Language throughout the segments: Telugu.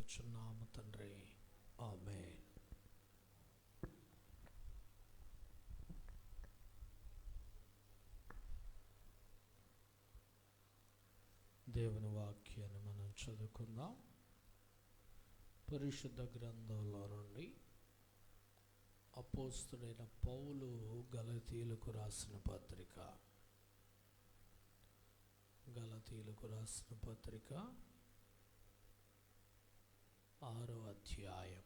వేడుకొనుచున్నాము తండ్రి, ఆమేన్. దేవుని వాక్యాన్ని మనం చదువుకుందాం. పరిశుద్ధ గ్రంథంలో నుండి అపోస్తుడైన పౌలు గలతీయులకు రాసిన పత్రిక 6వ అధ్యాయం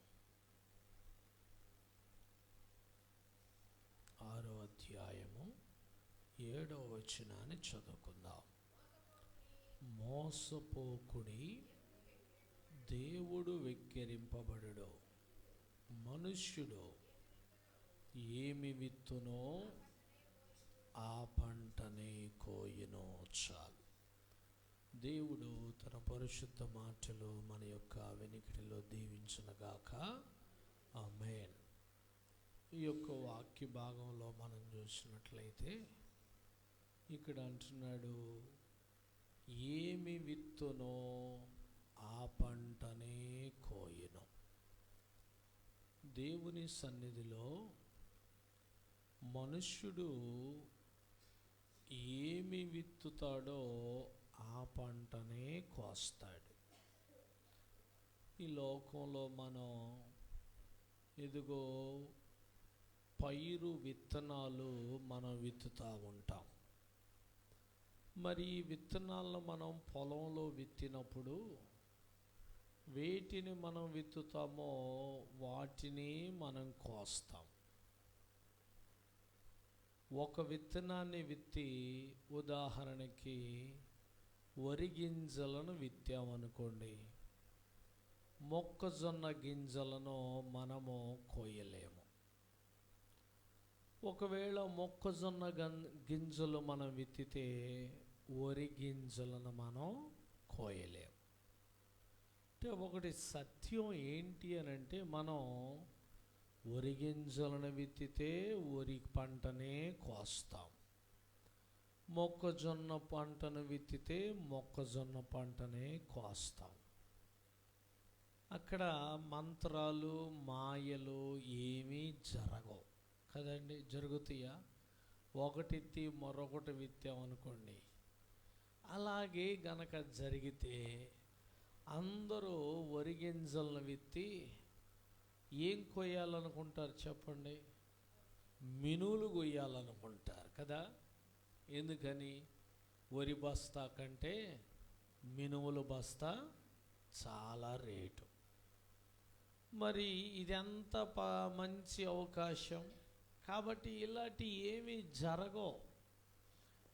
7వ వచనాన్ని చదువుకుందాం. మోసపోకుడి, దేవుడు వెక్కిరింపబడడు. మనుష్యుడు ఏమి విత్తునో ఆ పంటనే కోయును. చాలు. దేవుడు తన పరిశుద్ధ మాటలు మన యొక్క వెనుకటిలో దీవించునుగాక, ఆమేన్. ఈ యొక్క వాక్య భాగంలో మనం చూసినట్లయితే ఇక్కడ అంటున్నాడు, ఏమి విత్తునో ఆ పంటనే కోయును. దేవుని సన్నిధిలో మనుష్యుడు ఏమి విత్తుతాడో ఆ పంటనే కోస్తాడు. ఈ లోకంలో మనం ఎదుగో పైరు విత్తనాలు మనం విత్తుతూ ఉంటాం. మరి ఈ విత్తనాలను మనం పొలంలో విత్తినప్పుడు వేటిని మనం విత్తుతామో వాటిని మనం కోస్తాం. ఒక విత్తనాన్ని విత్తి, ఉదాహరణకి వరి గింజలను విత్తామనుకోండి, మొక్కజొన్న గింజలను మనము కోయలేము. ఒకవేళ మొక్కజొన్న గింజలు మనం విత్తితే వరి గింజలను మనం కోయలేము. అంటే ఒకటి సత్యం ఏంటి అని అంటే, మనం వరి గింజలను విత్తితే వరి పంటనే కోస్తాం, మొక్కజొన్న పంటను విత్తితే మొక్కజొన్న పంటనే కోస్తాం. అక్కడ మంత్రాలు మాయలు ఏమీ జరగవు కదండి. జరుగుతాయా? ఒకటి మరొకటి విత్తామనుకోండి. అలాగే గనక జరిగితే అందరూ వరి గింజలను విత్తి ఏం కొయ్యాలనుకుంటారు చెప్పండి? మినువులు కొయ్యాలనుకుంటారు కదా. ఎందుకని? వరి బస్తా కంటే మినువుల బస్తా చాలా రేటు. మరి ఇదెంత మంచి అవకాశం. కాబట్టి ఇలాంటి ఏమీ జరగవు.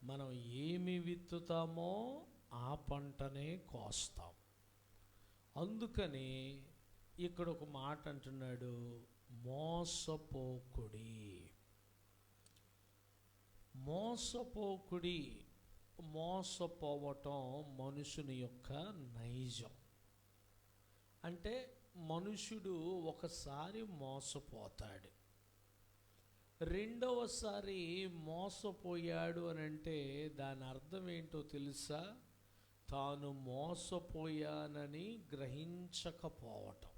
మనం ఏమి విత్తుతామో ఆ పంటనే కోస్తాం. అందుకని ఇక్కడ ఒక మాట అంటున్నాడు, మోసపోకుడి. మోసపోకుడి. మోసపోవటం మనుషుని యొక్క నైజం. అంటే మనుషుడు ఒకసారి మోసపోతాడు, రెండవసారి మోసపోయాడు అని అంటే దాని అర్థం ఏంటో తెలుసా? తాను మోసపోయానని గ్రహించకపోవటం.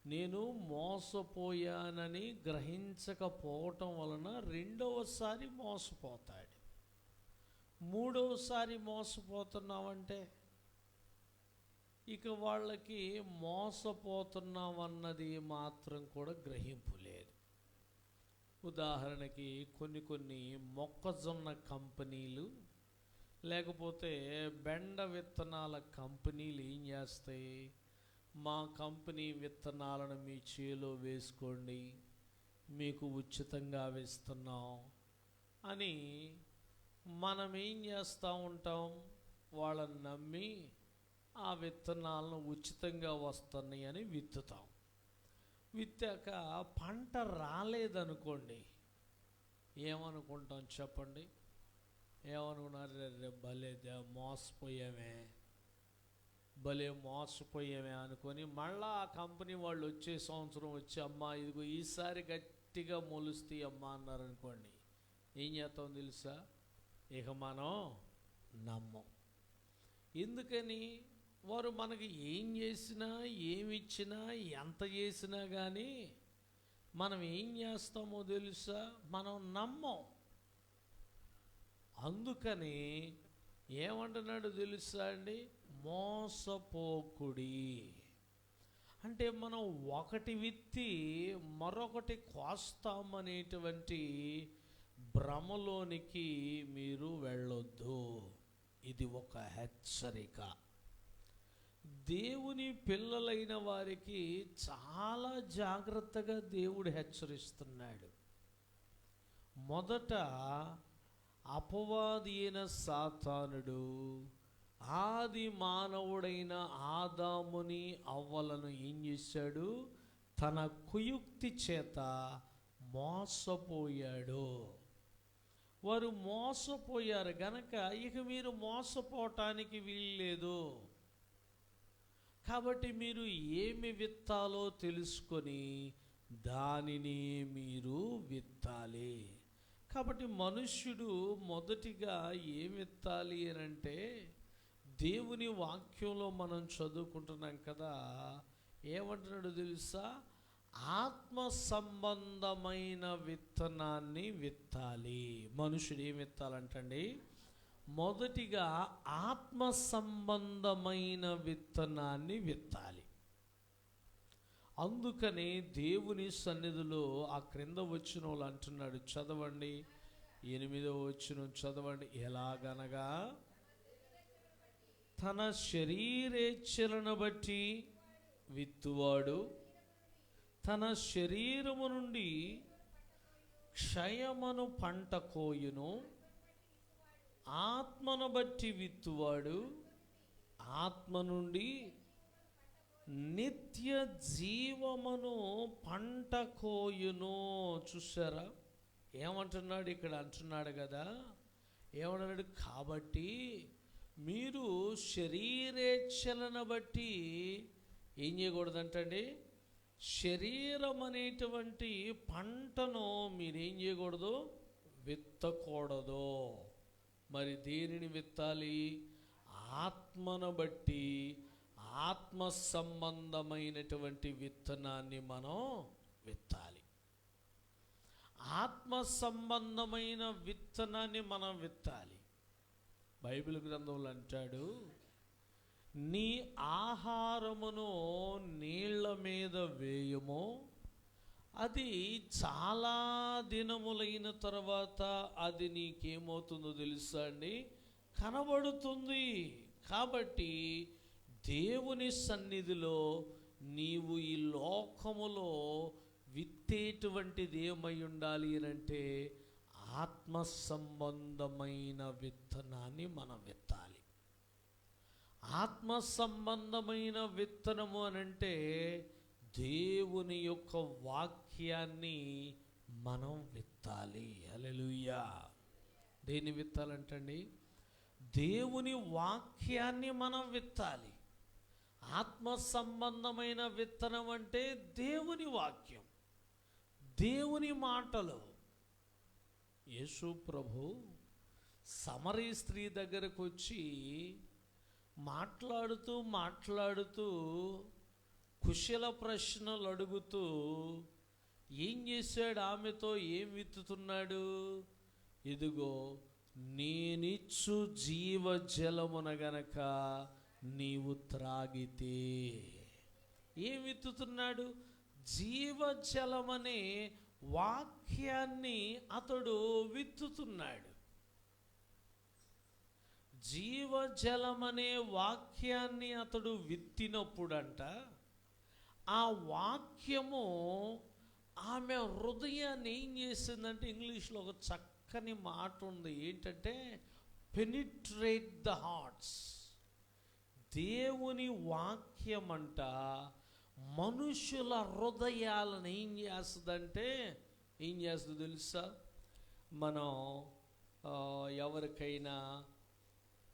నేను మోసపోయానని గ్రహించకపోవటం వలన రెండవసారి మోసపోతాడు. మూడవసారి మోసపోతున్నామంటే ఇక వాళ్ళకి మోసపోతున్నామన్నది మాత్రం కూడా గ్రహింపు లేదు. ఉదాహరణకి కొన్ని మొక్కజొన్న కంపెనీలు లేకపోతే బెండ విత్తనాల కంపెనీలు ఏం చేస్తాయి? మా కంపెనీ విత్తనాలను మీ చేలో వేసుకోండి, మీకు ఉచితంగా వేస్తున్నాం అని మనం ఏం చేస్తూ ఉంటాం? వాళ్ళని నమ్మి ఆ విత్తనాలను ఉచితంగా వస్తున్నాయి అని విత్తుతాం. విత్తాక పంట రాలేదనుకోండి, ఏమనుకుంటాం చెప్పండి? ఏమనుకున్నారు? భలే మోసపోయామే అనుకొని మళ్ళా ఆ కంపెనీ వాళ్ళు వచ్చే సంవత్సరం వచ్చి, అమ్మా ఇదిగో ఈసారి గట్టిగా మొలుస్తాయి అమ్మా అన్నారనుకోండి, ఏం చేస్తాం తెలుసా? ఇక మనం నమ్మం. ఎందుకని? వారు మనకి ఏం చేసినా, ఏమిచ్చినా, ఎంత చేసినా కానీ మనం ఏం చేస్తామో తెలుసా? మనం నమ్మం. అందుకని ఏమంటున్నాడు తెలుసా అండి? మోసపోకుడి. అంటే మనం ఒకటి విత్తి మరొకటి కోస్తామనేటువంటి భ్రమలోనికి మీరు వెళ్ళొద్దు. ఇది ఒక హెచ్చరిక. దేవుని పిల్లలైన వారికి చాలా జాగ్రత్తగా దేవుడు హెచ్చరిస్తున్నాడు. మొదట అపవాది అయిన సాతానుడు ఆది మానవుడైన ఆదాముని అవ్వలను ఏం చేశాడు? తన కుయుక్తి చేత మోసపోయాడు. వారు మోసపోయారు గనక ఇక మీరు మోసపోవటానికి వీల్లేదు. కాబట్టి మీరు ఏమి విత్తాలో తెలుసుకొని దానిని మీరు విత్తాలి. కాబట్టి మనుష్యుడు మొదటిగా ఏమి విత్తాలి అని అంటే, దేవుని వాక్యంలో మనం చదువుకుంటున్నాం కదా, ఏమంటున్నాడు తెలుసా? ఆత్మ సంబంధమైన విత్తనాన్ని విత్తాలి. మనుషుడు ఏం విత్తాలంటండి? మొదటిగా ఆత్మ సంబంధమైన విత్తనాన్ని విత్తాలి. అందుకని దేవుని సన్నిధిలో ఆ క్రింద వచ్చిన వాళ్ళు అంటున్నాడు, చదవండి 8వ వచనం చదవండి. ఎలాగనగా తన శరీరేచ్ఛలను బట్టి విత్తువాడు తన శరీరము నుండి క్షయమను పంట కోయును, ఆత్మను బట్టి విత్తువాడు ఆత్మ నుండి నిత్య జీవమును పంట కోయును. చూసారా ఏమంటున్నాడు ఇక్కడ? అంటున్నాడు కదా, ఏమన్నాడు? కాబట్టి మీరు శరీరేచ్ఛలను బట్టి ఏం చేయకూడదంటండి? శరీరం అనేటువంటి పంటను మీరేం చేయకూడదు? విత్తకూడదు. మరి దేనిని విత్తాలి? ఆత్మను బట్టి ఆత్మ సంబంధమైనటువంటి విత్తనాన్ని మనం విత్తాలి. ఆత్మ సంబంధమైన విత్తనాన్ని మనం విత్తాలి. బైబిల్ గ్రంథంలో అంటాడు, నీ ఆహారమును నీళ్ల మీద వేయము, అది చాలా దినములైన తర్వాత అది నీకేమవుతుందో తెలుసా అండి? కనబడుతుంది. కాబట్టి దేవుని సన్నిధిలో నీవు ఈ లోకములో విత్తేటువంటిది ఏమై ఉండాలి అంటే ఆత్మ సంబంధమైన విత్తనాన్ని మనం విత్తాలి. ఆత్మ సంబంధమైన విత్తనము అనంటే దేవుని యొక్క వాక్యాన్ని మనం విత్తాలి. హల్లెలూయా. దేన్ని విత్తాలంటండి? దేవుని వాక్యాన్ని మనం విత్తాలి. ఆత్మ సంబంధమైన విత్తనం అంటే దేవుని వాక్యం, దేవుని మాటలు. యేసు ప్రభు సమరీ స్త్రీ దగ్గరకు వచ్చి మాట్లాడుతూ కుశల ప్రశ్నలు అడుగుతూ ఏం చేశాడు? ఆమెతో ఏం విత్తుతున్నాడు? ఇదిగో నేనిచ్చు జీవ జలమున గనక నీవు త్రాగితే. ఏం విత్తుతున్నాడు? జీవజలమనే వాక్యాన్ని అతడు విత్తుతున్నాడు. జీవజలమనే వాక్యాన్ని అతడు విత్తినప్పుడంట ఆ వాక్యము ఆమె హృదయాన్ని ఏం చేసిందంటే, ఇంగ్లీష్లో ఒక చక్కని మాట ఉంది, ఏంటంటే పెనిట్రేట్ ద హార్ట్స్. దేవుని వాక్యం అంట మనుషుల హృదయాలను ఏం చేస్తుందంటే, ఏం చేస్తుంది తెలుసా? మనం ఎవరికైనా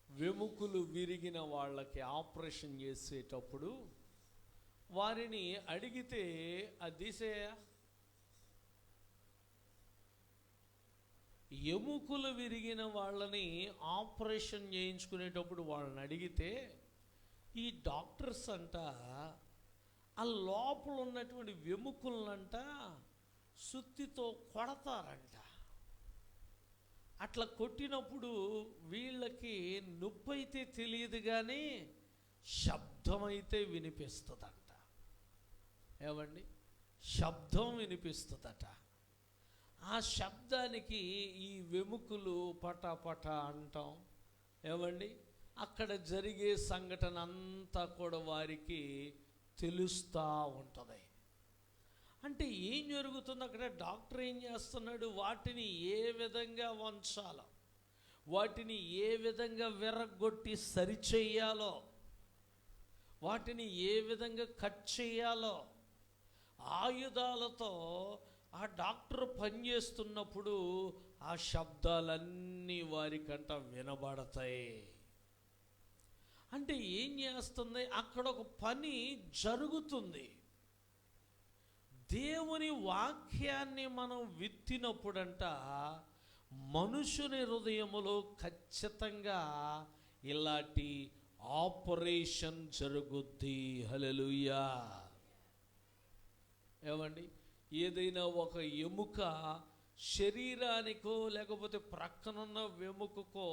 వెముకలు విరిగిన వాళ్ళకి ఆపరేషన్ చేసేటప్పుడు వారిని అడిగితే ఎముకలు విరిగిన వాళ్ళని ఆపరేషన్ చేయించుకునేటప్పుడు వాళ్ళని అడిగితే ఈ డాక్టర్స్ అంట ఆ లోపల ఉన్నటువంటి వెముకలనంట సుత్తితో కొడతారంట. అట్లా కొట్టినప్పుడు వీళ్ళకి నొప్పి అయితే తెలియదు కానీ శబ్దం అయితే వినిపిస్తుందంట. ఏమండి, శబ్దం వినిపిస్తుందట. ఆ శబ్దానికి ఈ వెముకలు పటాపట అంటాం. ఏమండి, అక్కడ జరిగే సంఘటన అంతా కూడా వారికి తెలుస్తూ ఉంటుంది. అంటే ఏం జరుగుతుంది అక్కడ? డాక్టర్ ఏం చేస్తున్నాడు? వాటిని ఏ విధంగా వంచాలో, వాటిని ఏ విధంగా విరగొట్టి సరిచేయాలో, వాటిని ఏ విధంగా కట్ చేయాలో ఆయుధాలతో ఆ డాక్టర్ పనిచేస్తున్నప్పుడు ఆ శబ్దాలన్నీ వారికంట వినబడతాయి. అంటే ఏం చేస్తుంది? అక్కడ ఒక పని జరుగుతుంది. దేవుని వాక్యాన్ని మనం విత్తినప్పుడంట మనుషుని హృదయములో ఖచ్చితంగా ఇలాంటి ఆపరేషన్ జరుగుద్ది. హల్లెలూయా. ఏమండి, ఏదైనా ఒక ఎముక శరీరానికో లేకపోతే ప్రక్కనున్న వెముకకో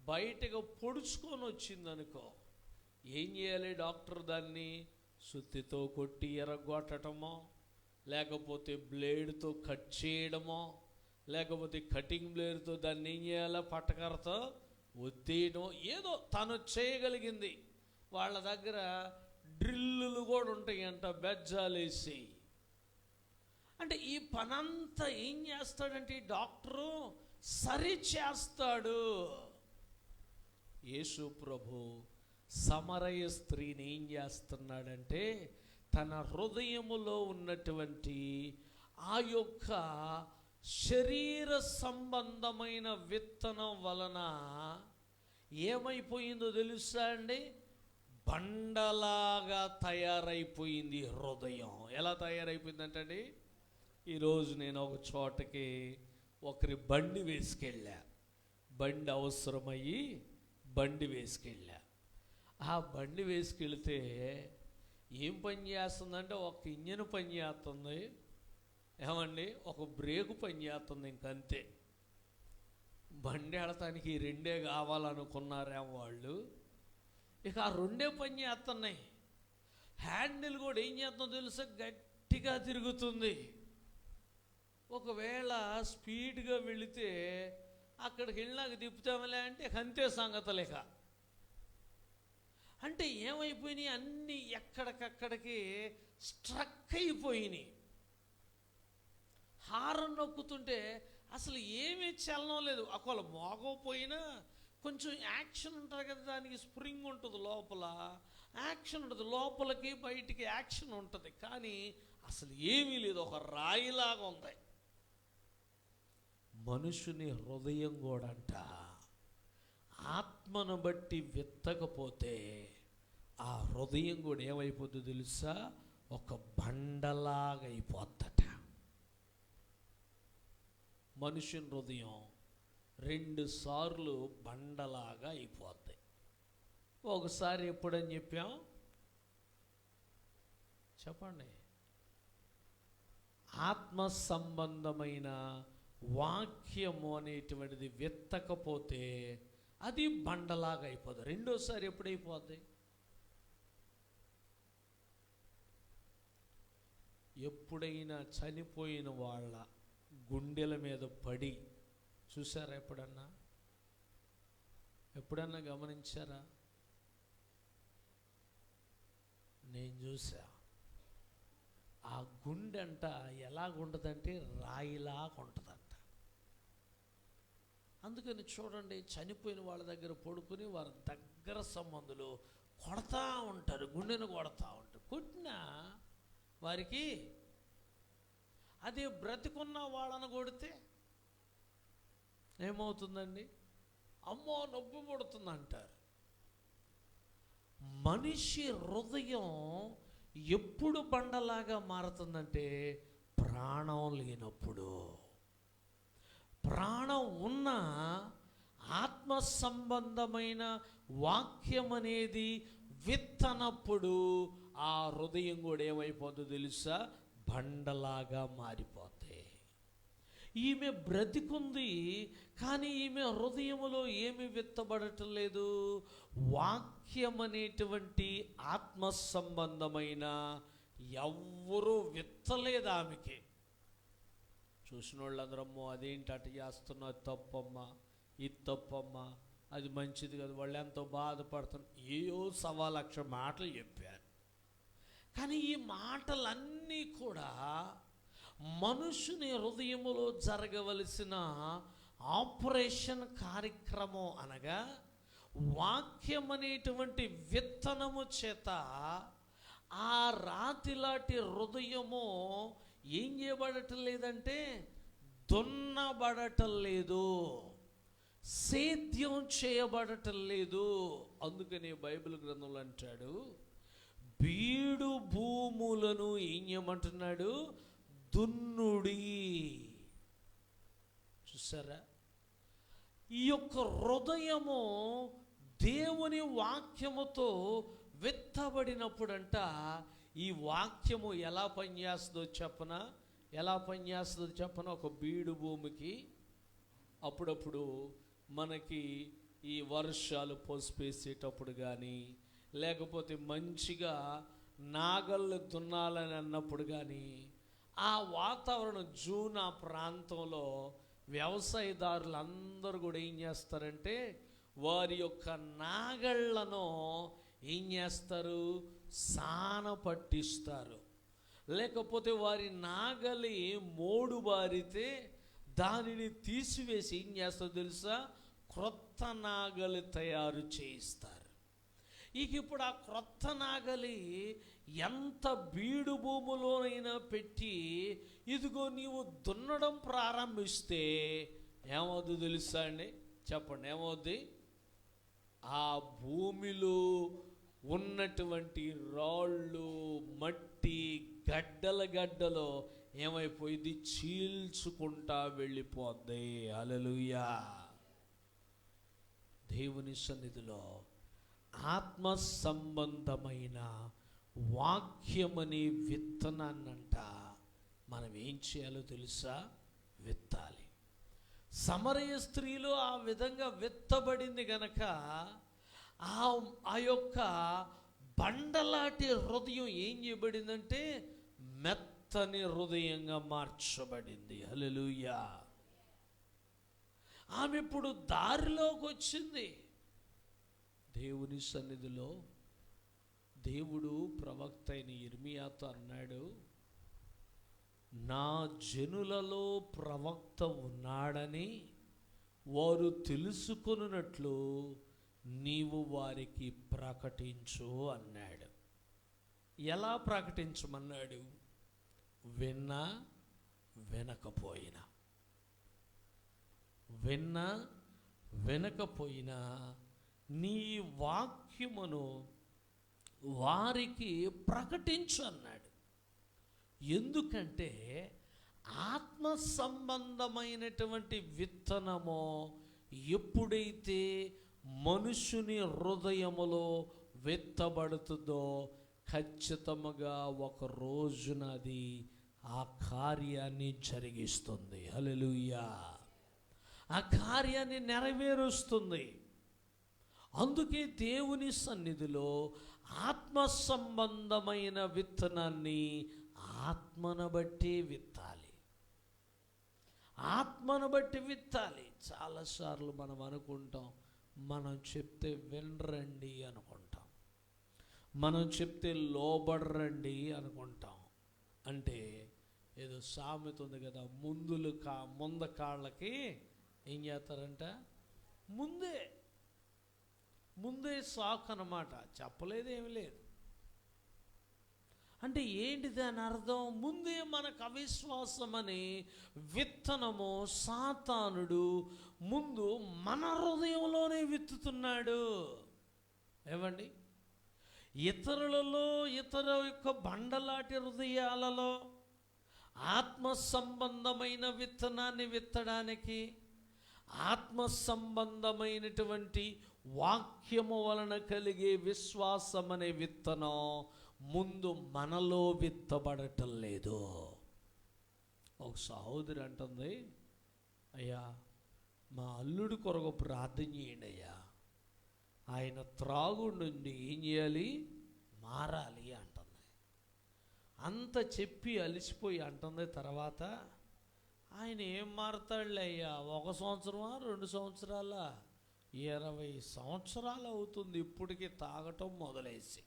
బయటకు పొడుచుకొని వచ్చిందనుకో, ఏం చేయాలి డాక్టర్? దాన్ని సుత్తితో కొట్టి ఎరగొట్టడమో, లేకపోతే బ్లేడ్తో కట్ చేయడమో, లేకపోతే కటింగ్ బ్లేడ్తో దాన్ని ఏం చేయాలో పట్టకరతో ఒత్తేయడం, ఏదో తను చేయగలిగింది. వాళ్ళ దగ్గర డ్రిల్లులు కూడా ఉంటాయంట, బెజ్జాలేసి. అంటే ఈ పనంతా ఏం చేస్తాడంటే ఈ డాక్టరు సరి చేస్తాడు. యేసు ప్రభు సమరయ స్త్రీని ఏం చేస్తున్నాడంటే తన హృదయములో ఉన్నటువంటి ఆ యొక్క శరీర సంబంధమైన విత్తనం వలన ఏమైపోయిందో తెలుసా అండి? బండలాగా తయారైపోయింది హృదయం. ఎలా తయారైపోయిందంటండి? ఈరోజు నేను ఒక చోటకి ఒకరి బండి వేసుకెళ్ళా. బండి అవసరమయ్యి బండి వేసుకెళ్ళా. ఆ బండి వేసుకెళ్తే ఏం పని చేస్తుందంటే ఒక ఇంజన్ పని చేస్తుంది, ఏమండి, ఒక బ్రేకు పని చేస్తుంది, ఇంకంతే. బండి ఆడటానికి ఈ రెండే కావాలనుకున్నారేమో వాళ్ళు. ఇక ఆ రెండే పని చేస్తున్నాయి. హ్యాండిల్ కూడా ఏం చేస్తుందో తెలుసా? గట్టిగా తిరుగుతుంది. ఒకవేళ స్పీడ్గా వెళితే అక్కడికి వెళ్ళినాక తిప్పుతామలే అంటే అంతే సంగతులేక. అంటే ఏమైపోయినాయి? అన్నీ ఎక్కడికక్కడికి స్ట్రక్ అయిపోయినాయి. హారన్ నొక్కుతుంటే అసలు ఏమీ చలనం లేదు. ఒకవేళ మోగపోయినా కొంచెం యాక్షన్ ఉంటుంది కదా, దానికి స్ప్రింగ్ ఉంటుంది, లోపల యాక్షన్ ఉంటుంది, లోపలికి బయటికి యాక్షన్ ఉంటుంది. కానీ అసలు ఏమీ లేదు, ఒక రాయిలాగా ఉంది. మనుషుని హృదయం కూడా అంట ఆత్మను బట్టి విత్తకపోతే ఆ హృదయం కూడా ఏమైపోతుందో తెలుసా? ఒక బండలాగా అయిపోద్దట. మనుషుని హృదయం 2 సార్లు బండలాగా అయిపోద్ది. ఒకసారి ఎప్పుడని చెప్పాం? చెప్పండి. ఆత్మ సంబంధమైన వాక్యము అనేటువంటిది విత్తకపోతే అది బండలాగా అయిపోద్ది. రెండోసారి ఎప్పుడైపోద్ది? ఎప్పుడైనా చనిపోయిన వాళ్ళ గుండెల మీద పడి చూసారా? ఎప్పుడన్నా గమనించారా? నేను చూసా. ఆ గుండె అంట ఎలాగుంటుందంటే రాయిలాగా ఉంటుందంట. అందుకని చూడండి, చనిపోయిన వాళ్ళ దగ్గర పడుకుని వారి దగ్గర సంబంధులు కొడతా ఉంటారు, గుండెను కొడతా ఉంటారు. కొట్టినా వారికి అదే బ్రతికున్న వాళ్ళను కొడితే ఏమవుతుందండి? అమ్మో నొప్పి పుడుతుంది అంటారు. మనిషి హృదయం ఎప్పుడు బండలాగా మారుతుందంటే ప్రాణం లేనప్పుడు. ప్రాణం ఉన్న ఆత్మ సంబంధమైన వాక్యం అనేది విత్తనప్పుడు ఆ హృదయం కూడా ఏమైపోతుందో తెలుసా? బండలాగా మారిపోతాయి. ఈమె బ్రతికుంది, కానీ ఈమె హృదయములో ఏమి విత్తబడటం లేదు? వాక్యం అనేటువంటి ఆత్మ సంబంధమైన ఎవ్వరూ విత్తలేదు ఆమెకి. చూసిన వాళ్ళందరమ్మో అదేంటి అటు చేస్తున్నా, తప్పమ్మా, ఇది తప్పమ్మా, అది మంచిది కదా, వాళ్ళు ఎంతో బాధపడుతున్నారు, ఏయో 1,00,000 మాటలు చెప్పారు. కానీ ఈ మాటలన్నీ కూడా మనుషుని హృదయములో జరగవలసిన ఆపరేషన్ కార్యక్రమం, అనగా వాక్యం అనేటువంటి విత్తనము చేత ఆ రాతిలాంటి హృదయము ఏం చేయబడటం లేదంటే దున్నబడటం లేదు, సేద్యం చేయబడటం లేదు. అందుకని బైబిల్ గ్రంథంలో అంటాడు, బీడు భూములను ఏం చేయమంటున్నాడు? దున్నుడి. చూసారా? ఈ యొక్క హృదయము దేవుని వాక్యముతో విత్తబడినప్పుడంట ఈ వాక్యము ఎలా పనిచేస్తుందో చెప్పనా? ఎలా పనిచేస్తుందో చెప్పనా? ఒక బీడు భూమికి అప్పుడప్పుడు మనకి ఈ వర్షాలు పోసిపేసేటప్పుడు కానీ, లేకపోతే మంచిగా నాగళ్ళు దున్నాలని అన్నప్పుడు కానీ, ఆ వాతావరణం జూన్ ఆ ప్రాంతంలో వ్యవసాయదారులు అందరూ కూడా ఏం చేస్తారంటే వారి యొక్క నాగళ్లను ఏం చేస్తారు? సాన పట్టిస్తారు. లేకపోతే వారి నాగలి మోడు బారితే దానిని తీసివేసి ఏం చేస్తారో తెలుసా? క్రొత్త నాగలి తయారు చేయిస్తారు. ఇక ఇప్పుడు ఆ క్రొత్త నాగలి ఎంత బీడు భూములోనైనా పెట్టి ఇదిగో నీవు దున్నడం ప్రారంభిస్తే ఏమవుద్ది తెలుసా అండి? చెప్పండి, ఏమవుద్ది? ఆ భూమిలో ఉన్నటువంటి రాళ్ళు, మట్టి, గడ్డలో ఏమైపోయింది? చీల్చుకుంటా వెళ్ళిపోద్ది. హల్లెలూయా. దేవుని సన్నిధిలో ఆత్మ సంబంధమైన వాక్యమనే విత్తనాన్నంట మనం ఏం చేయాలో తెలుసా? విత్తాలి. సమరయ స్త్రీలో ఆ విధంగా విత్తబడింది గనక ఆ యొక్క బండలాంటి హృదయం ఏం చేయబడిందంటే మెత్తని హృదయంగా మార్చబడింది. హల్లెలూయా. ఆమె ఇప్పుడు దారిలోకి వచ్చింది. దేవుని సన్నిధిలో దేవుడు ప్రవక్త అయిన యిర్మీయాతో అన్నాడు, నా జనులలో ప్రవక్త ఉన్నాడని వారు తెలుసుకొనున్నట్లు నీవు వారికి ప్రకటించు అన్నాడు. ఎలా ప్రకటించమన్నాడు? విన్నా వినకపోయినా నీ వాక్యమును వారికి ప్రకటించు అన్నాడు. ఎందుకంటే ఆత్మ సంబంధమైనటువంటి విత్తనము ఎప్పుడైతే మనుషుని హృదయములో విత్తబడుతుందో ఖచ్చితంగా ఒక రోజున అది ఆ కార్యాన్ని జరిగిస్తుంది. హల్లెలూయా. ఆ కార్యాన్ని నెరవేరుస్తుంది. అందుకే దేవుని సన్నిధిలో ఆత్మ సంబంధమైన విత్తనాన్ని ఆత్మను బట్టి విత్తాలి. ఆత్మను బట్టి విత్తాలి. చాలాసార్లు మనం అనుకుంటాం, మనం చెప్తే వినరండి అనుకుంటాం, మనం చెప్తే లోబడరండి అనుకుంటాం. అంటే ఏదో సామెత ఉంది కదా, ముంద కాళ్ళకి ఏం చేస్తారంట? ముందే సాకు అన్నమాట. చెప్పలేదేమి లేదు. అంటే ఏంటి దాని అర్థం? ముందే మనకు అవిశ్వాసం అనే విత్తనము సాతానుడు ముందు మన హృదయంలోనే విత్తుతున్నాడు. ఏమండి? ఇతరులలో, ఇతర యొక్క బండలాంటి హృదయాలలో ఆత్మ సంబంధమైన విత్తనాన్ని విత్తడానికి, ఆత్మ సంబంధమైనటువంటి వాక్యము వలన కలిగే విశ్వాసం అనే విత్తనం ముందు మనలో విత్తబడటం లేదు. ఒక సహోదరి అంటుంది, అయ్యా మా అల్లుడి కొరకు ప్రార్థన చేయండి అయ్యా, ఆయన త్రాగుడు నుండి ఏం చేయాలి, మారాలి అంటుంది. అంత చెప్పి అలిసిపోయి అంటుంది. తర్వాత ఆయన ఏం మారతాడులే అయ్యా, 1 సంవత్సరమా 2 సంవత్సరాలా, 20 సంవత్సరాలు అవుతుంది ఇప్పటికీ తాగటం మొదలేసి.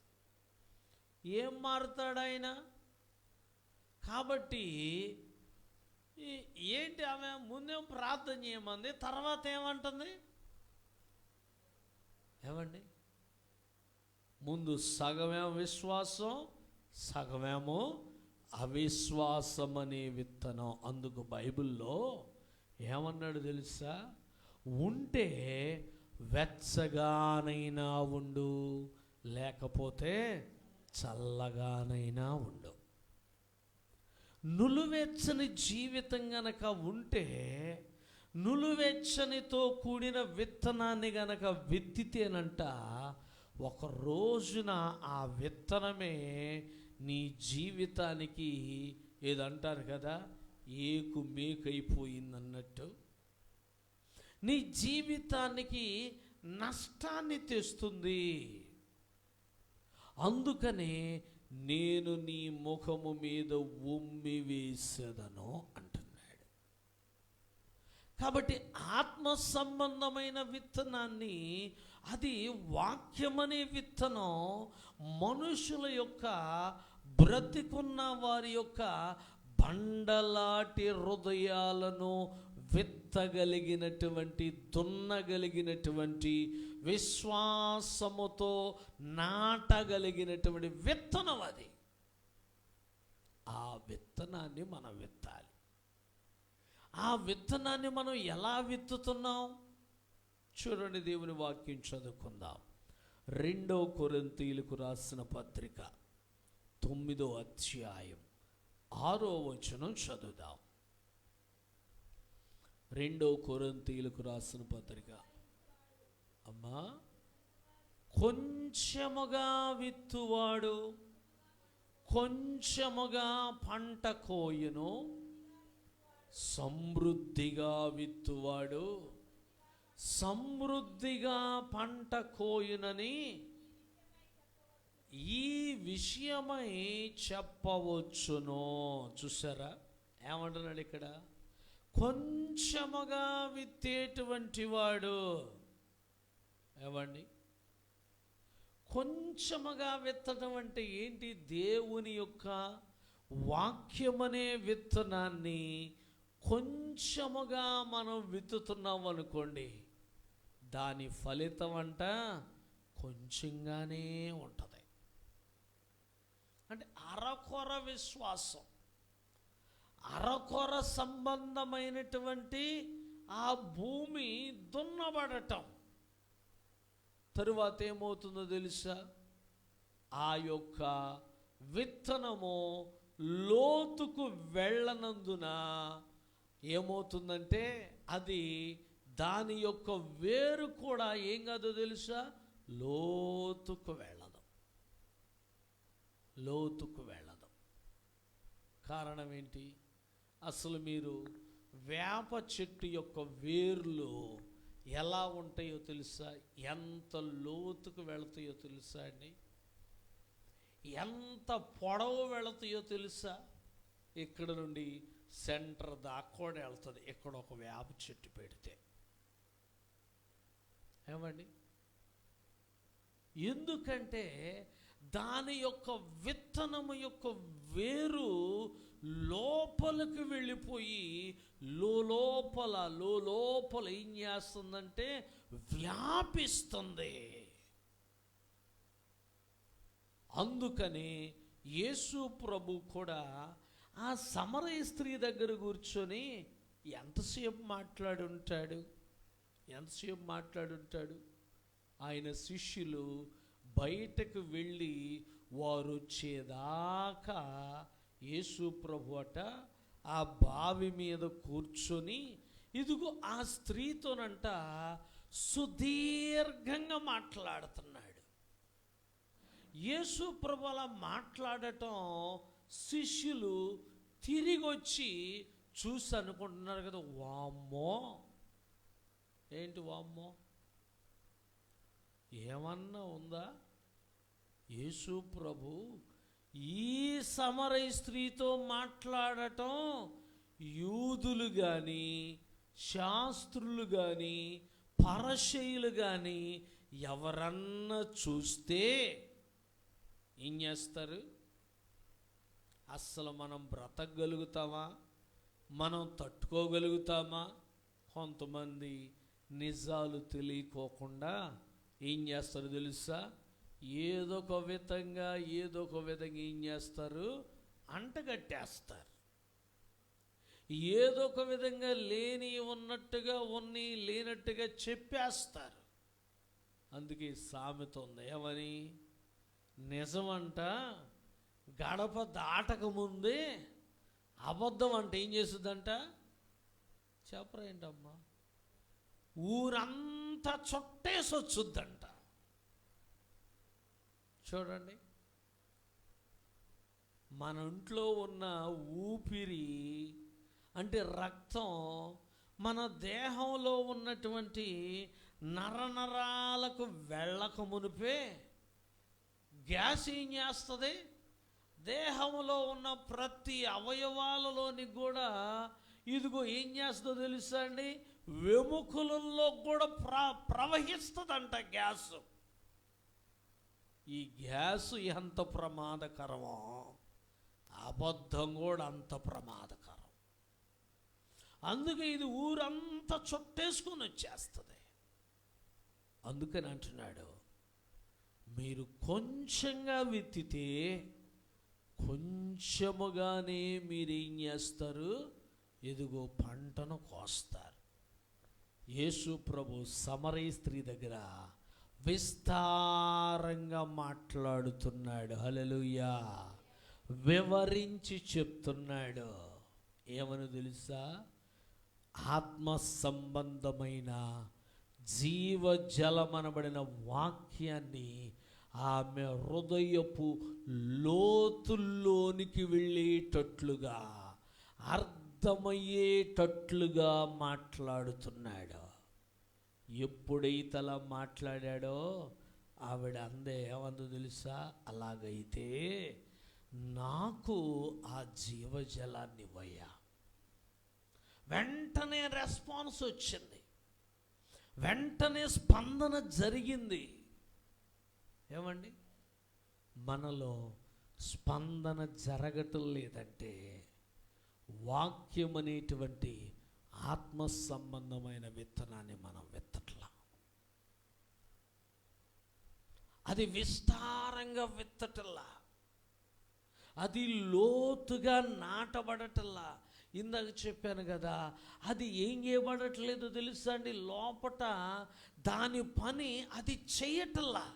ఏం మారుతాడు ఆయన? కాబట్టి ఏంటి, ఆమె ముందేం ప్రార్థన చేయమంది, తర్వాత ఏమంటుంది ఏమండి? ముందు సగమేమో విశ్వాసం, సగమేమో అవిశ్వాసం అనే విత్తనం. అందుకు బైబిల్లో ఏమన్నాడు తెలుసా? ఉంటే వెచ్చగానైనా ఉండు, లేకపోతే చల్లగానైనా ఉండు. నులువెచ్చని జీవితం గనక ఉంటే, నులువెచ్చనితో కూడిన విత్తనాన్ని గనక విత్తితేనంట, ఒక రోజున ఆ విత్తనమే నీ జీవితానికి ఏదంటారు కదా, ఏకు మేకైపోయిందన్నట్టు నీ జీవితానికి నష్టాన్ని తెస్తుంది. అందుకనే నేను నీ ముఖము మీద ఉమ్మి వేసేదను అంటున్నాడు. కాబట్టి ఆత్మ సంబంధమైన విత్తనాన్ని, అది వాక్యమనే విత్తనం మనుషుల యొక్క, బ్రతికున్న వారి యొక్క బండలాటి హృదయాలను విత్తగలిగినటువంటి, దున్నగలిగినటువంటి, విశ్వాసముతో నాటగలిగినటువంటి విత్తనం అది. ఆ విత్తనాన్ని మనం విత్తాలి. ఆ విత్తనాన్ని మనం ఎలా విత్తుతున్నాం చూడండి. దేవుని వాక్యం చదువుకుందాం. 2 కొరింథీయులకు రాసిన పత్రిక 9వ అధ్యాయం 6వ వచనం చదువుదాం. 2 కొరింథీయులకు రాసిన పత్రిక. అమ్మా, కొంచెముగా విత్తువాడు కొంచెముగా పంట కోయును, సమృద్ధిగా విత్తువాడు సమృద్ధిగా పంట కోయునని ఈ విషయమై చెప్పవచ్చును. చూసారా ఏమంటున్నాడు ఇక్కడ? కొంచెముగా విత్తేటువంటి వాడు ఏమండి? కొంచెముగా విత్తడం అంటే ఏంటి? దేవుని యొక్క వాక్యమనే విత్తనాన్ని కొంచెముగా మనం విత్తుతున్నాం అనుకోండి, దాని ఫలితం అంట కొంచెంగానే ఉంటుంది. అంటే అరకొర విశ్వాసం, అరకొర సంబంధమైనటువంటి ఆ భూమి దున్నబడటం. తరువాత ఏమవుతుందో తెలుసా? ఆ యొక్క విత్తనము లోతుకు వెళ్ళనందున ఏమవుతుందంటే, అది దాని యొక్క వేరు కూడా ఏం కాదో తెలుసా? లోతుకు వెళ్ళదు. లోతుకు వెళ్ళదు. కారణం ఏంటి? అసలు మీరు వేప చెట్టు యొక్క వేర్లు ఎలా ఉంటాయో తెలుసా? ఎంత లోతుకు వెళతాయో తెలుసా అండి? ఎంత పొడవు వెళతాయో తెలుసా? ఇక్కడ నుండి సెంటర్ దాకా కూడా వెళ్తుంది. ఇక్కడ ఒక వేప చెట్టు పెడితే ఏమండి? ఎందుకంటే దాని యొక్క విత్తనము యొక్క వేరు లోపలికి వెళ్ళిపోయి లోపల ఏం చేస్తుందంటే వ్యాపిస్తుంది. అందుకని యేసు ప్రభు కూడా ఆ సమరయ స్త్రీ దగ్గర కూర్చొని ఎంతసేపు మాట్లాడుంటాడు? ఆయన శిష్యులు బయటకు వెళ్ళి వారు వచ్చేదాకా యేసు ప్రభు అట ఆ బావి మీద కూర్చొని, ఇదిగో ఆ స్త్రీతోనంట సుదీర్ఘంగా మాట్లాడుతున్నాడు. యేసు ప్రభు అలా మాట్లాడటం శిష్యులు తిరిగి వచ్చి చూసి అనుకుంటున్నారు కదా, వామ్మో, ఏంటి వామ్మో, ఏమన్నా ఉందా? యేసు ప్రభు ఈ సమరయ స్త్రీతో మాట్లాడటం యూదులు కానీ, శాస్త్రులు కానీ, పరిసయ్యులు కానీ ఎవరన్నా చూస్తే ఏం చేస్తారు? అస్సలు మనం బ్రతకగలుగుతామా? మనం తట్టుకోగలుగుతామా? కొంతమంది నిజాలు తెలియకోకుండా ఏం చేస్తారు తెలుసా? ఏదో ఒక విధంగా ఏం చేస్తారు? అంటగట్టేస్తారు. ఏదో ఒక విధంగా లేని ఉన్నట్టుగా, ఉన్ని లేనట్టుగా చెప్పేస్తారు. అందుకే సామెత ఉంది, ఏమని? నిజమంట గడప దాటక ముందే అబద్ధం అంటే ఏం చేస్తుందంట? చెప్పరేంటమ్మా? ఊరంతా చుట్టేసి వచ్చుద్దంట. చూడండి, మన ఇంట్లో ఉన్న ఊపిరి అంటే రక్తం మన దేహంలో ఉన్నటువంటి నరనరాలకు వెళ్ళక మునిపే గ్యాస్ ఏం చేస్తుంది? దేహంలో ఉన్న ప్రతి అవయవాలలోని కూడా ఇదిగో ఏం చేస్తుందో తెలుసా అండి? వెముకలలో కూడా ప్రవహిస్తుందంట గ్యాస్. ఈ గ్యాస్ ఎంత ప్రమాదకరమో అబద్ధం కూడా అంత ప్రమాదకరం. అందుకే ఇది ఊరంతా చుట్టేసుకొని వచ్చేస్తుంది. అందుకని అంటున్నాడు, మీరు కొంచెంగా విత్తితే కొంచెముగానే మీరేం చేస్తారు? ఎదుగో పంటను కోస్తారు. యేసు ప్రభు సమరయ స్త్రీ దగ్గర విస్తారంగా మాట్లాడుతున్నాడు. హల్లెలూయా. వివరించి చెప్తున్నాడు. ఏమని తెలుసా? ఆత్మ సంబంధమైన జీవజలమనబడిన వాక్యాన్ని ఆమె హృదయపు లోతుల్లోనికి వెళ్ళేటట్లుగా, అర్థమయ్యేటట్లుగా మాట్లాడుతున్నాడు. ఎప్పుడైతే అలా మాట్లాడాడో ఆవిడ అందే, ఏమందో తెలుసా? అలాగైతే నాకు ఆ జీవజలాన్ని ఇవ్వయ్యా. వెంటనే రెస్పాన్స్ వచ్చింది, వెంటనే స్పందన జరిగింది. ఏమండి, మనలో స్పందన జరగటం లేదంటే వాక్యం అనేటువంటి ఆత్మ సంబంధమైన విత్తనాన్ని మనం విత్తట్లా. అది విస్తారంగా విత్తటల్లా, అది లోతుగా నాటబడటల్లా. ఇందాక చెప్పాను కదా, అది ఏం చేయబడట్లేదు తెలుసా అండి? లోపట దాని పని అది చేయటల్లా.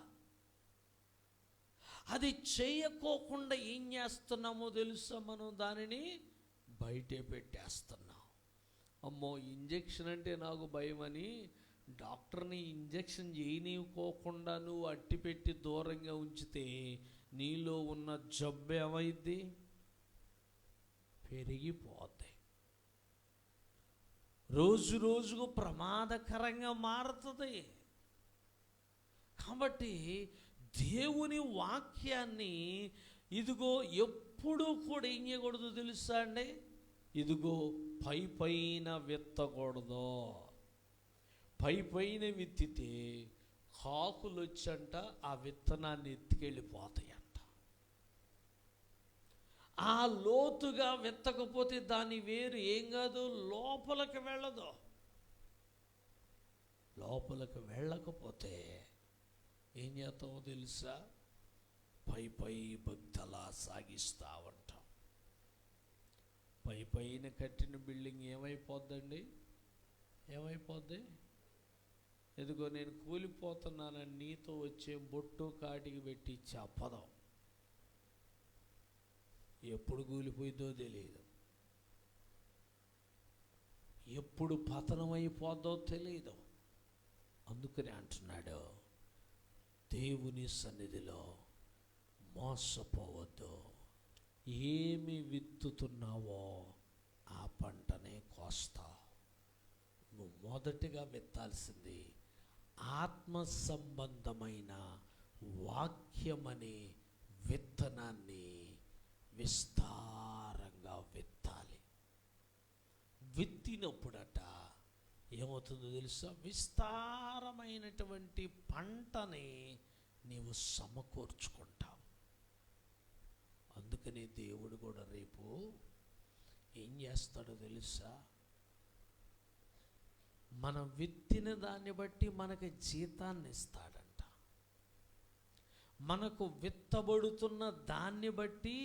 అది చేయకోకుండా ఏం చేస్తున్నామో తెలుసా? మనం దానిని బయటే పెట్టేస్తున్నాం. అమ్మో, ఇంజెక్షన్ అంటే నాకు భయమని డాక్టర్ని ఇంజెక్షన్ చేయనివ్వకోకుండా నువ్వు అట్టి పెట్టి దూరంగా ఉంచితే నీలో ఉన్న జబ్బు ఏమైద్ది? పెరిగిపోద్ది. రోజు రోజుకు ప్రమాదకరంగా మారుతుంది. కాబట్టి దేవుని వాక్యాన్ని ఇదిగో ఎప్పుడూ కూడా ఏం చేయకూడదు తెలుసా అండి? ఇదిగో పైన విత్తకూడదు. పైన విత్తితే కాకులు వచ్చంట ఆ విత్తనాన్ని ఎత్తుకెళ్ళిపోతాయంట. ఆ లోతుగా విత్తకపోతే దాని వేరు ఏం కాదు, లోపలికి వెళ్ళదు. లోపలికి వెళ్ళకపోతే ఏం చేస్తామో తెలుసా? పై భక్తలా సాగిస్తూ ఉంటాం. పైన కట్టిన బిల్డింగ్ ఏమైపోద్దండి? ఏమైపోద్ది? ఎదుగో నేను కూలిపోతున్నానని నీతో వచ్చే బొట్టు కాటికి పెట్టి చెప్పదాం. ఎప్పుడు కూలిపోయిందో తెలియదు, ఎప్పుడు పతనమైపోద్దో తెలియదు. అందుకని అంటున్నాడు, దేవుని సన్నిధిలో మోసపోవద్దు. ఏమి విత్తుతున్నావో ఆ పంటనే కోస్తావు. నువ్వు మొదటిగా విత్తాల్సింది ఆత్మ సంబంధమైన వాక్యమనే విత్తనాన్ని విస్తారంగా విత్తాలి. విత్తినప్పుడట ఏమవుతుందో తెలుసా? విస్తారమైనటువంటి పంటని నీవు సమకూర్చుకుంటావు. అందుకని దేవుడు కూడా రేపు ఏం చేస్తాడో తెలుసా? మనం విత్తిన దాన్ని బట్టి మనకి జీతాన్ని ఇస్తాడంట. మనకు విత్తబడుతున్న దాన్ని బట్టి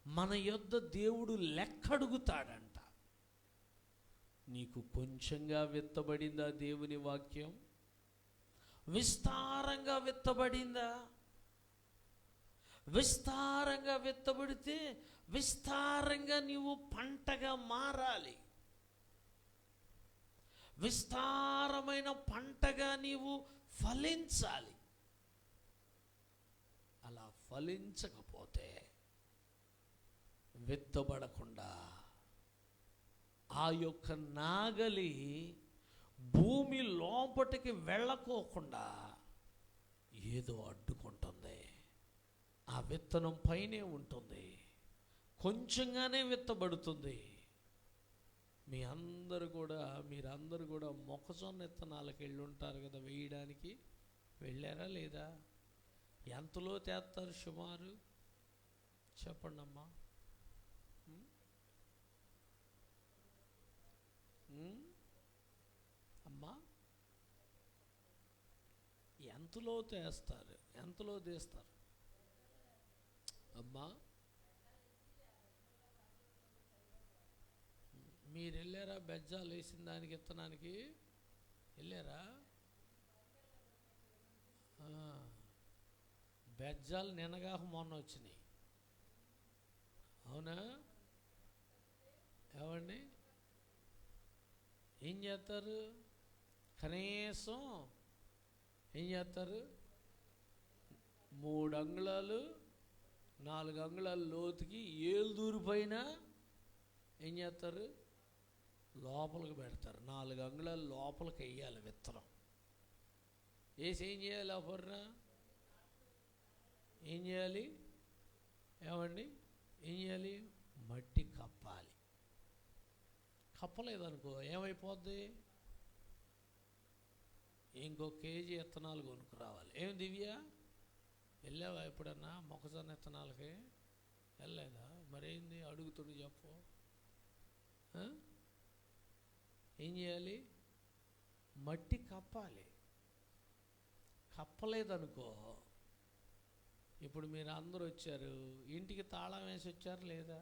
మన యొద్ద దేవుడు లెక్క అడుగుతాడంట. నీకు కొంచెంగా విత్తబడిందా దేవుని వాక్యం? విస్తారంగా విత్తబడిందా? విస్తారంగా విత్తబడితే విస్తారంగా నీవు పంటగా మారాలి. విస్తారమైన పంటగా నీవు ఫలించాలి. అలా ఫలించకపోతే, విత్తబడకుండా ఆ యొక్క నాగలి భూమి లోపటికి వెళ్ళకోకుండా ఏదో అడ్డుకుంటుంది. ఆ విత్తనం పైనే ఉంటుంది, కొంచెంగానే విత్తబడుతుంది. మీరందరూ కూడా మొక్కజొన్న విత్తనాలకు వెళ్ళి ఉంటారు కదా, వేయడానికి వెళ్ళారా లేదా? ఎంతలో తెస్తారు సుమారు చెప్పండి అమ్మా. అమ్మా, ఎంతలో తెస్తారు? ఎంతలో తీస్తారు అమ్మా? మీరు వెళ్ళారా? బెజ్జాలు వేసిన దానికి విత్తనానికి వెళ్ళారా? బెజ్జాలు నిన్నగా మొన్న వచ్చినాయి. అవునా? ఏమండి ఏం చేస్తారు? కనీసం ఏం చేస్తారు? 3 అంగుళాలు 4 అంగుళాల లోతుకి ఏలుదూరు పైన ఏం చేస్తారు? లోపలికి పెడతారు. 4 అంగుళాల లోపలికి వేయాలి విత్తనం. వేసి ఏం చేయాలి? అపర్ణ ఏం చేయాలి? ఏమండి ఏం చేయాలి? మట్టి కప్పాలి. కప్పలేదనుకో ఏమైపోద్ది? ఇంకో కేజీ విత్తనాలు కొనుక్కురావాలి. ఏమి దివ్య, వెళ్ళావా ఎప్పుడన్నా మొక్కజొన్న విత్తనాలకి? వెళ్ళలేదా? మరేంది అడుగుతుంది చెప్పు. ఏం చేయాలి? మట్టి కప్పాలి. కప్పలేదనుకో, ఇప్పుడు మీరు అందరూ వచ్చారు, ఇంటికి తాళం వేసి వచ్చారు లేదా?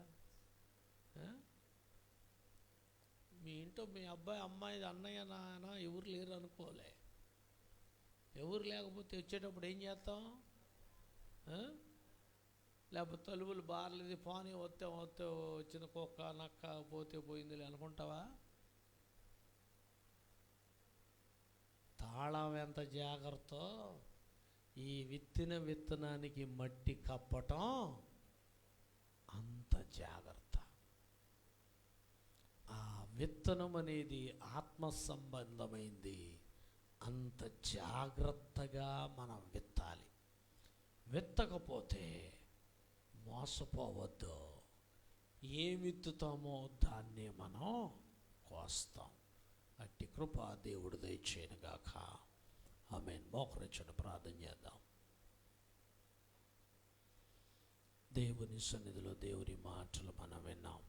మీ ఇంట్లో మీ అబ్బాయి అమ్మాయి అన్నయ్య నాన్న ఎవరు లేరు అనుకోలే. ఎవరు లేకపోతే వచ్చేటప్పుడు ఏం చేస్తాం? లేకపోతే తలుపులు బార్లేదు, పోనీ వస్తే వచ్చిన కుక్క నక్క పోతే పోయింది అనుకుంటావా? తాళం ఎంత జాగ్రత్త, ఈ విత్తిన విత్తనానికి మట్టి కప్పటం అంత జాగ్రత్త. ఆ విత్తనం అనేది ఆత్మ సంబంధమైంది. అంత జాగ్రత్తగా మనం విత్తాలి. విత్తకపోతే మోసపోవద్దు. ఏం విత్తుతామో దాన్నే మనం కోస్తాం. అట్టి కృప దేవుడు దయచేయనుగాక. ఆమేన్. మోకరించండి, ప్రార్థన చేద్దాం. దేవుని సన్నిధిలో దేవుని మాటలు మనం విన్నాం.